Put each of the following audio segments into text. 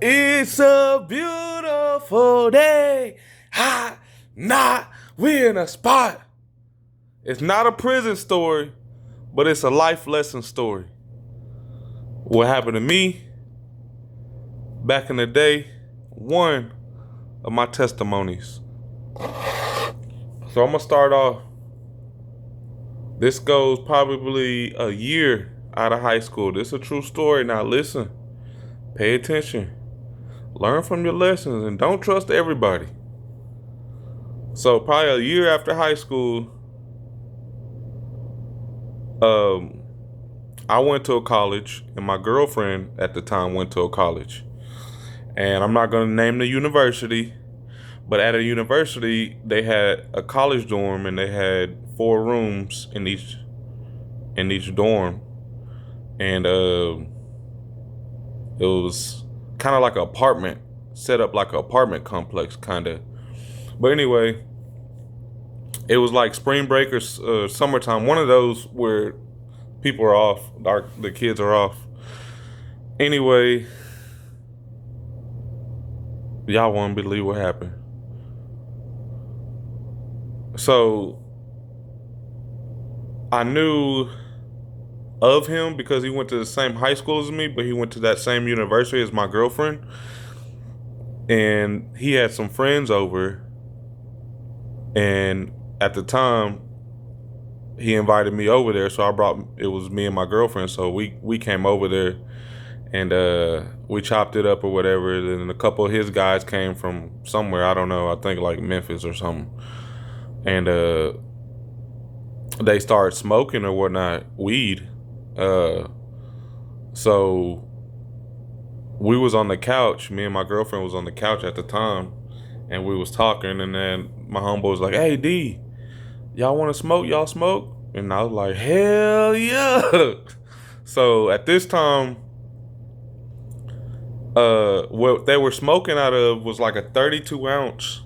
It's a beautiful day. Hot, not, we in a spot. It's not a prison story, but it's a life lesson story. What happened to me back in the day, one of my testimonies. So I'm going to start off. This goes probably a year out of high school. This is a true story. Now listen, pay attention. Learn from your lessons and don't trust everybody. So probably a year after high school, I went to a college, and my girlfriend at the time went to a college. And I'm not going to name the university, but at a university, they had a college dorm, and they had 4 rooms in each dorm. And it was kind of like an apartment, set up like an apartment complex, kind of. But anyway, it was like spring break or summertime, one of those where people are off, the kids are off. Anyway, y'all won't believe what happened. So I knew of him because he went to the same high school as me, but he went to that same university as my girlfriend. And he had some friends over. And at the time, he invited me over there. So it was me and my girlfriend. So we came over there and we chopped it up or whatever. And a couple of his guys came from somewhere. I don't know. I think like Memphis or something. And they started smoking or whatnot, weed. So we was on the couch. Me and my girlfriend was on the couch at the time, and we was talking. And then my homeboy was like, "Hey D, y'all want to smoke? Y'all smoke?" And I was like, "Hell yeah!" So at this time, what they were smoking out of was like a 32-ounce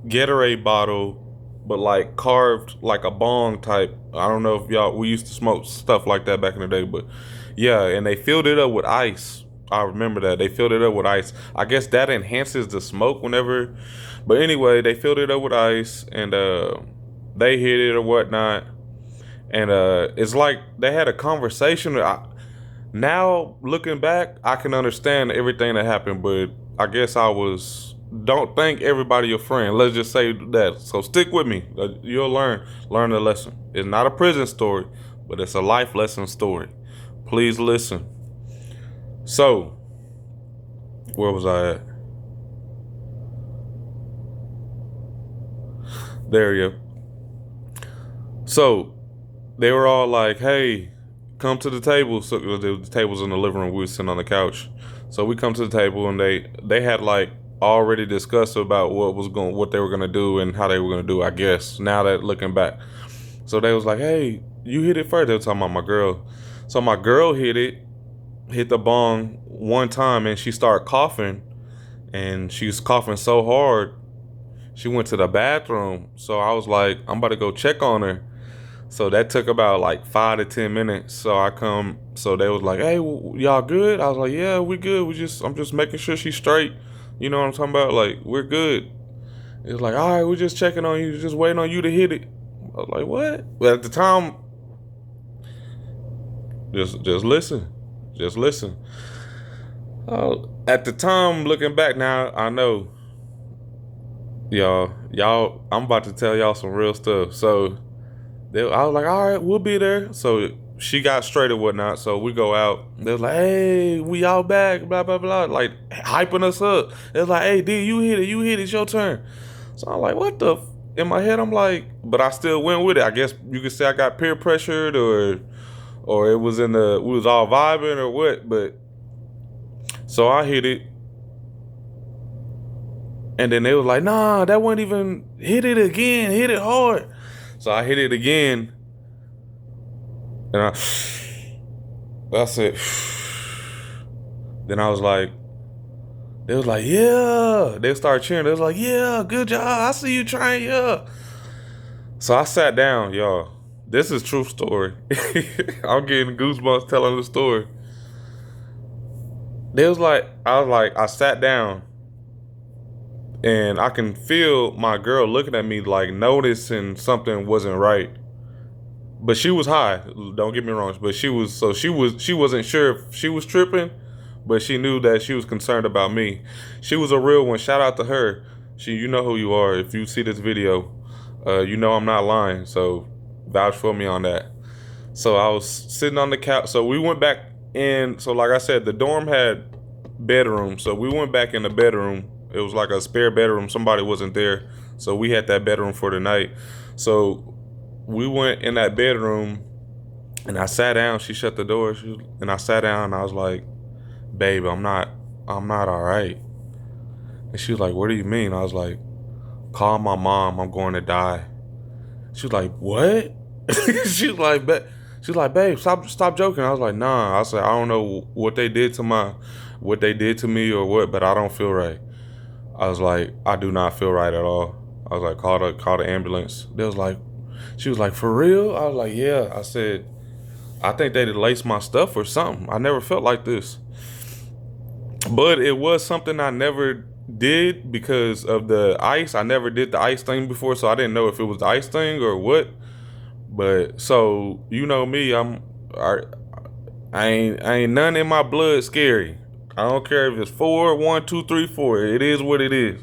Gatorade bottle, but like carved like a bong type. I don't know if we used to smoke stuff like that back in the day, but yeah, and they filled it up with ice. I remember that. They filled it up with ice. I guess that enhances the smoke whenever. But anyway, they filled it up with ice, and they hit it or whatnot. And it's like they had a conversation. Now, looking back, I can understand everything that happened, but I guess don't think everybody your friend. Let's just say that. So stick with me. You'll learn the lesson. It's not a prison story, but it's a life lesson story. Please listen. So, where was I at? There you go. So, they were all like, "Hey, come to the table." So the table's in the living room. We were sitting on the couch. So we come to the table, and they had like already discussed about what they were gonna do and how they were gonna do, I guess. Now that looking back. So they was like, "Hey, you hit it first." They were talking about my girl. So my girl hit the bong one time, and she started coughing, and she was coughing so hard she went to the bathroom. So I was like, I'm about to go check on her. So that took about like 5 to 10 minutes. So they was like, "Hey, y'all good?" I was like, "Yeah, we good. I'm just making sure she's straight." You know what I'm talking about? Like, we're good. It was like, "All right, we're just checking on you, just waiting on you to hit it." I was like, "What?" But at the time, just listen. Just listen. At the time, looking back now, I know, y'all, I'm about to tell y'all some real stuff. So I was like, "All right, we'll be there." So she got straight or whatnot. So we go out. They was like, "Hey, we all back, blah, blah, blah." Like, hyping us up. It was like, "Hey, D, you hit it, it's your turn." So I'm like, what the in my head, I'm like, but I still went with it. I guess you could say I got peer pressured, or it was we was all vibing or what. But so I hit it. And then they was like, "Nah, that wasn't even, hit it again, hit it hard." So I hit it again. And I said, then I was like, they was like, "Yeah." They started cheering. They was like, "Yeah, good job. I see you trying, yeah." So I sat down, y'all. This is true story. I'm getting goosebumps telling the story. They was like, I sat down and I can feel my girl looking at me like noticing something wasn't right. But she was high. Don't get me wrong. But she wasn't sure if she was tripping, but she knew that she was concerned about me. She was a real one. Shout out to her. You know who you are. If you see this video, you know I'm not lying. So vouch for me on that. So I was sitting on the couch. So we went back in. So like I said, the dorm had bedroom. So we went back in the bedroom. It was like a spare bedroom. Somebody wasn't there. So we had that bedroom for the night. So we went in that bedroom and I sat down. She shut the door. And I sat down and I was like, babe, I'm not all right. And she was like, what do you mean? I was like, call my mom. I'm going to die. She was like, what? she was like, she was like, babe, stop joking. I was like, nah. I said, I don't know what they did to me or what, but I don't feel right. I was like, I do not feel right at all. I was like, call the ambulance. She was like, for real? I was like, yeah. I said, I think they laced my stuff or something. I never felt like this. But it was something I never did because of the ice. I never did the ice thing before, so I didn't know if it was the ice thing or what. But so you know me, I, I ain't none in my blood scary. I don't care if it's 4, 1, 2, 3, 4. It is what it is.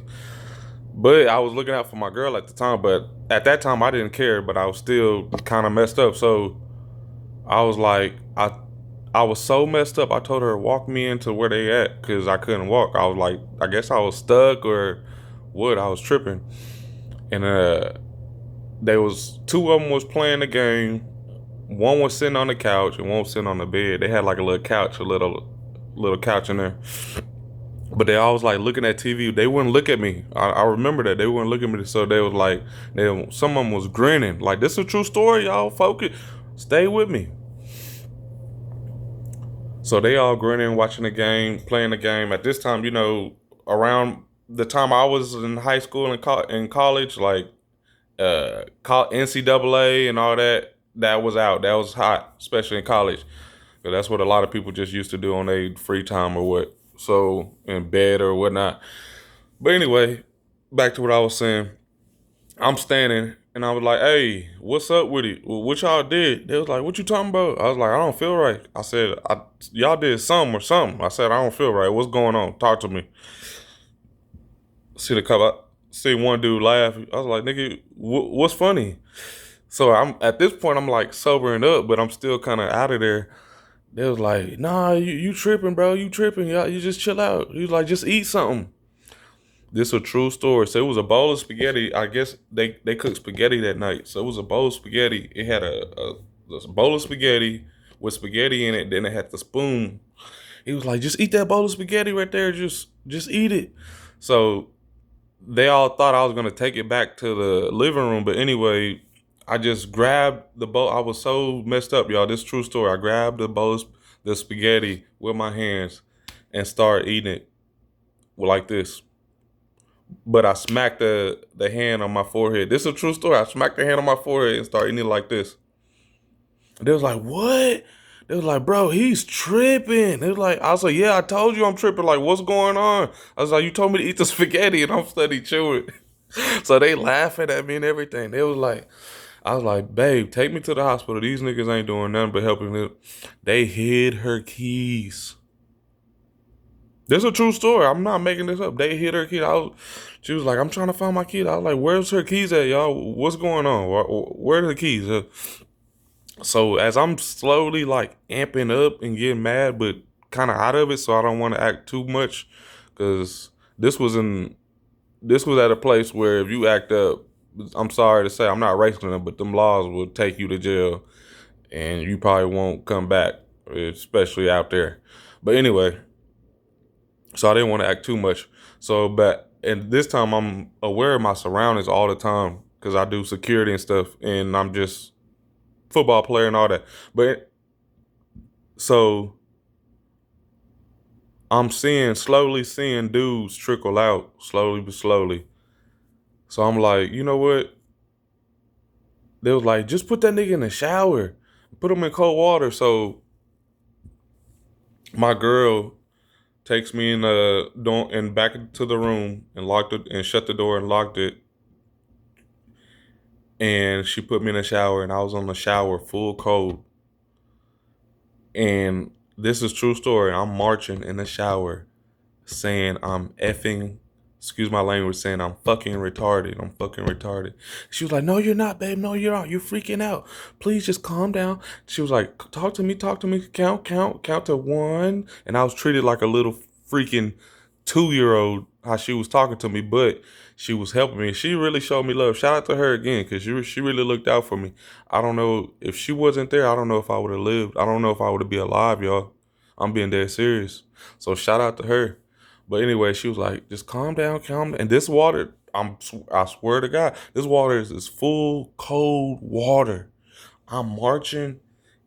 But I was looking out for my girl at the time. But at that time, I didn't care. But I was still kind of messed up. So I was like, I was so messed up. I told her walk me into where they at because I couldn't walk. I was like, I guess I was stuck or what. I was tripping, and they was two of them was playing the game. One was sitting on the couch and one was sitting on the bed. They had like a little couch, a little couch in there. But they always like looking at TV. They wouldn't look at me. I remember that they wouldn't look at me. So they was like, some of them was grinning. Like this is a true story, y'all. Focus, stay with me. So they all grinning, watching the game, playing the game. At this time, around the time I was in high school and in college, like NCAA and all that, that was out. That was hot, especially in college. 'Cause that's what a lot of people just used to do on their free time or what. So in bed or whatnot. But anyway, back to what I was saying. I'm standing and I was like, hey, what's up with it? Well, what y'all did? They was like, what you talking about? I was like, I don't feel right. I said, y'all did something or something. I said, I don't feel right. What's going on? Talk to me. See the couple, see one dude laugh. I was like, nigga, what's funny? So I'm at this point, I'm like sobering up, but I'm still kind of out of there. They was like, nah, you tripping, bro. You tripping. Y'all, you just chill out. You like, just eat something. This a true story. So it was a bowl of spaghetti. I guess they cooked spaghetti that night. So it was a bowl of spaghetti. It had a bowl of spaghetti with spaghetti in it. Then it had the spoon. He was like, just eat that bowl of spaghetti right there. Just eat it. So they all thought I was gonna take it back to the living room. But anyway, I just grabbed the bowl. I was so messed up, y'all. This is true story. I grabbed the spaghetti with my hands and started eating it like this. But I smacked the hand on my forehead. This is a true story. I smacked the hand on my forehead and started eating it like this. They was like, what? They was like, bro, he's tripping. They was like, I was like, yeah, I told you I'm tripping. Like, what's going on? I was like, you told me to eat the spaghetti and I'm steady chewing. So they laughing at me and everything. They was like, I was like, babe, take me to the hospital. These niggas ain't doing nothing but helping me. They hid her keys. This is a true story. I'm not making this up. They hid her keys. She was like, I'm trying to find my kid. I was like, where's her keys at, y'all? What's going on? Where are the keys? So as I'm slowly like amping up and getting mad, but kind of out of it, so I don't want to act too much, because this was in this was at a place where if you act up, I'm sorry to say, I'm not racing them, but them laws will take you to jail, and you probably won't come back, especially out there. But anyway, so I didn't want to act too much. So, but and this time I'm aware of my surroundings all the time because I do security and stuff, and I'm just football player and all that. But so I'm slowly seeing dudes trickle out slowly but slowly. So I'm like, you know what? They was like, just put that nigga in the shower, put him in cold water. So my girl takes me in the door and back into the room and locked it and shut the door and locked it. And she put me in the shower, and I was on the shower full cold. And this is true story. I'm marching in the shower saying I'm effing, excuse my language, saying I'm fucking retarded. I'm fucking retarded. She was like, no, you're not, babe. No, you're not. You're freaking out. Please just calm down. She was like, talk to me. Count to one. And I was treated like a little freaking 2-year old how she was talking to me, but she was helping me. She really showed me love. Shout out to her again, because she really looked out for me. I don't know if she wasn't there. I don't know if I would have lived. I don't know if I would have been alive, y'all. I'm being dead serious. So shout out to her. But anyway, she was like, just calm down, calm down. And this water, I swear to God, this water is full cold water. I'm marching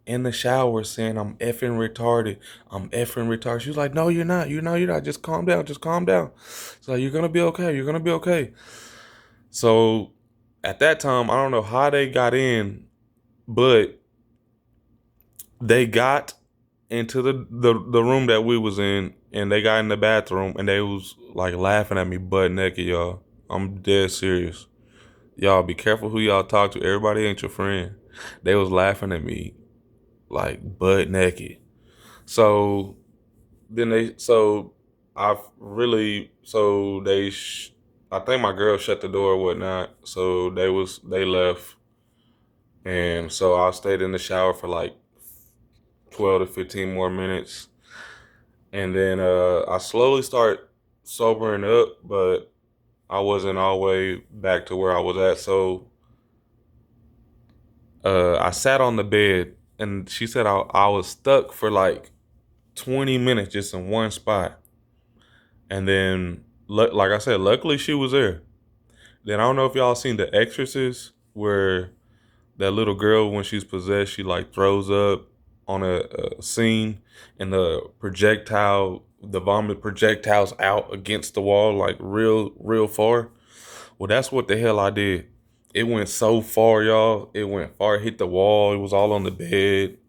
in the shower saying I'm effing retarded. I'm effing retarded. She was like, no, you're not. You're not. Just calm down. Just calm down. So you're gonna be okay. You're gonna be okay. So at that time, I don't know how they got in, but they got into the room that we was in, and they got in the bathroom, and they was like laughing at me butt naked, y'all. I'm dead serious. Y'all be careful who y'all talk to. Everybody ain't your friend. They was laughing at me like butt naked. So then I've really, I think my girl shut the door or whatnot. So they left. And so I stayed in the shower for like 12 to 15 more minutes. And then I slowly start sobering up, but I wasn't all the way back to where I was at. So I sat on the bed, and she said I was stuck for like 20 minutes just in one spot. And then, like I said, luckily she was there. Then I don't know if y'all seen The Exorcist, where that little girl, when she's possessed, she like throws up on a scene, and the vomit projectiles out against the wall, like real far. Well, that's what the hell I did. It went so far, y'all. It went far, it hit the wall. It was all on the bed,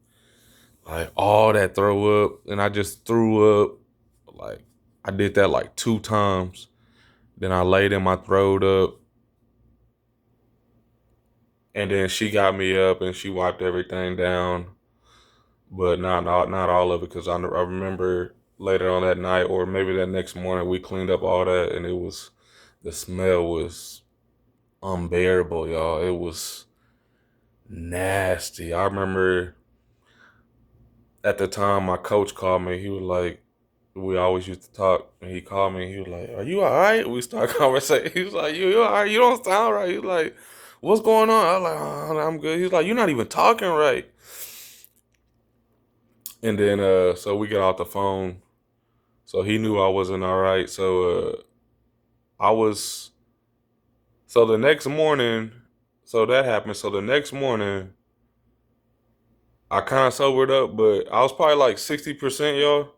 like all that throw up, and I just threw up. Like I did that like 2 times. Then I laid in my throat up, and then she got me up and she wiped everything down, but not all of it, because I remember later on that night, or maybe that next morning, we cleaned up all that, and the smell was unbearable, y'all. It was nasty. I remember at the time my coach called me. He was like, we always used to talk, and he called me. He was like, "Are you all right?" We started conversation. He was like, "You all right? You don't sound right." He was like, "What's going on?" I was like, "Oh, I'm good." He's like, "You're not even talking right." And then so we got off the phone. So he knew I wasn't all right. So I was so the next morning, so that happened. So the next morning I kind of sobered up, but I was probably like 60%, y'all.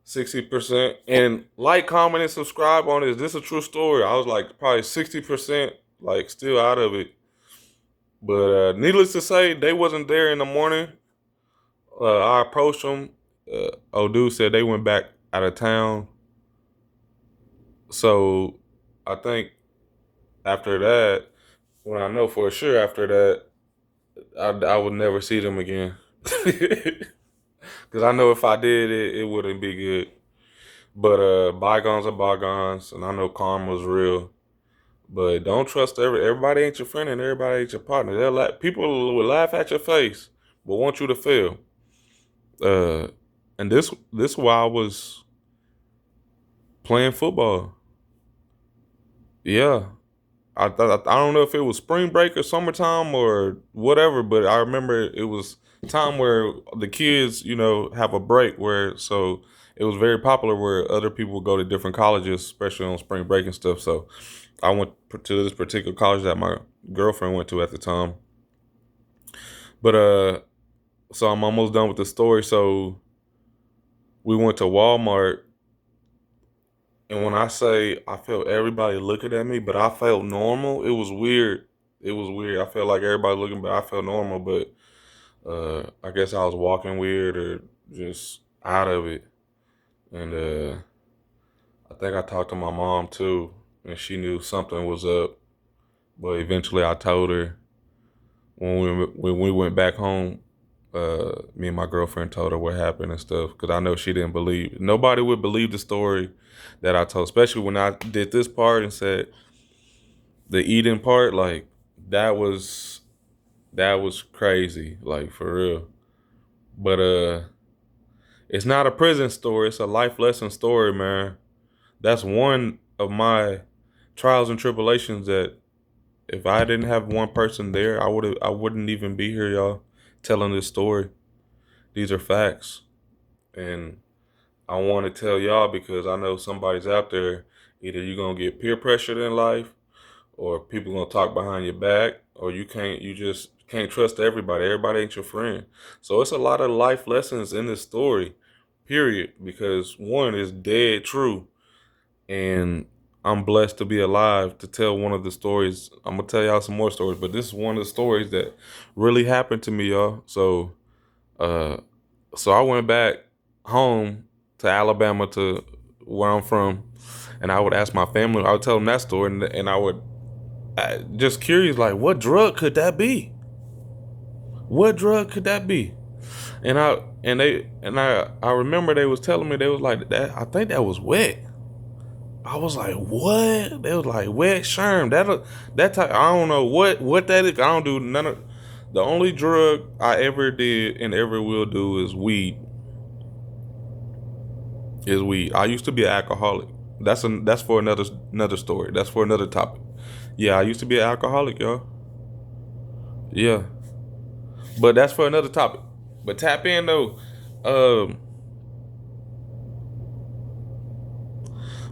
60%. And like, comment, and subscribe on this. This is a true story. I was like probably 60%, like still out of it. But needless to say, they wasn't there in the morning. I approached them. Old dude said they went back out of town. So I think after that, when I know for sure after that, I would never see them again. Because I know if I did, it wouldn't be good. But bygones are bygones, and I know karma's real. But don't trust everybody ain't your friend, and everybody ain't your partner. People will laugh at your face, but want you to fail. Uh, and this while I was playing football. Yeah, I don't know if it was spring break or summertime or whatever, but I remember it was time where the kids, have a break, where so it was very popular where other people would go to different colleges, especially on spring break and stuff. So I went to this particular college that my girlfriend went to at the time. But so I'm almost done with the story. So we went to Walmart, and when I say I felt everybody looking at me, but I felt normal, it was weird. It was weird. I felt like everybody looking, but I felt normal. But I guess I was walking weird or just out of it. And I think I talked to my mom too, and she knew something was up. But eventually, I told her when we went back home. Me and my girlfriend told her what happened and stuff because I know she didn't believe. Nobody would believe the story that I told, especially when I did this part and said the eating part. Like that was that was crazy, like for real. But it's not a prison story. It's a life lesson story, man. That's one of my trials and tribulations that if I didn't have one person there, I wouldn't even be here, y'all, telling this story. These are facts. And I want to tell y'all because I know somebody's out there, either you're gonna get peer pressured in life or people gonna talk behind your back, or you just can't trust everybody. Everybody ain't your friend. So it's a lot of life lessons in this story, period. Because one is dead true. And I'm blessed to be alive to tell one of the stories. I'm gonna tell y'all some more stories, but this is one of the stories that really happened to me, y'all. Uh, so I went back home to Alabama to where I'm from, and I would ask my family. I would tell them that story, and just curious, like, what drug could that be? What drug could that be? And I remember they was telling me they was like that. I think that was wet. I was like, what? They was like wet sherm. That type. I don't know what that is. I don't do none of. The only drug I ever did and ever will do is weed. Is weed. I used to be an alcoholic. That's for another story. That's for another topic. Yeah, I used to be an alcoholic, y'all. Yeah, but that's for another topic. But tap in though. Um,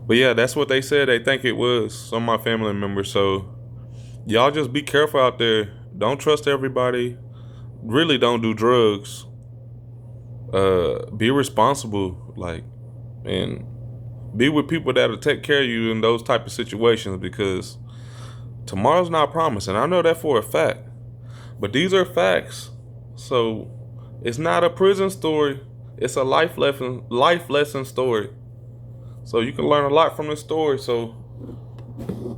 but yeah, that's what they said. They think it was some of my family members. So y'all just be careful out there. Don't trust everybody. Really, don't do drugs. Be responsible. Like, and be with people that'll take care of you in those type of situations because tomorrow's not promised, and I know that for a fact. But these are facts. So it's not a prison story. It's a life lesson story. So you can learn a lot from this story. So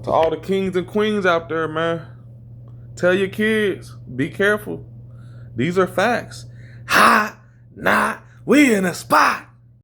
to all the kings and queens out there, man, tell your kids, be careful. These are facts. Ha! Nah, we in a spot.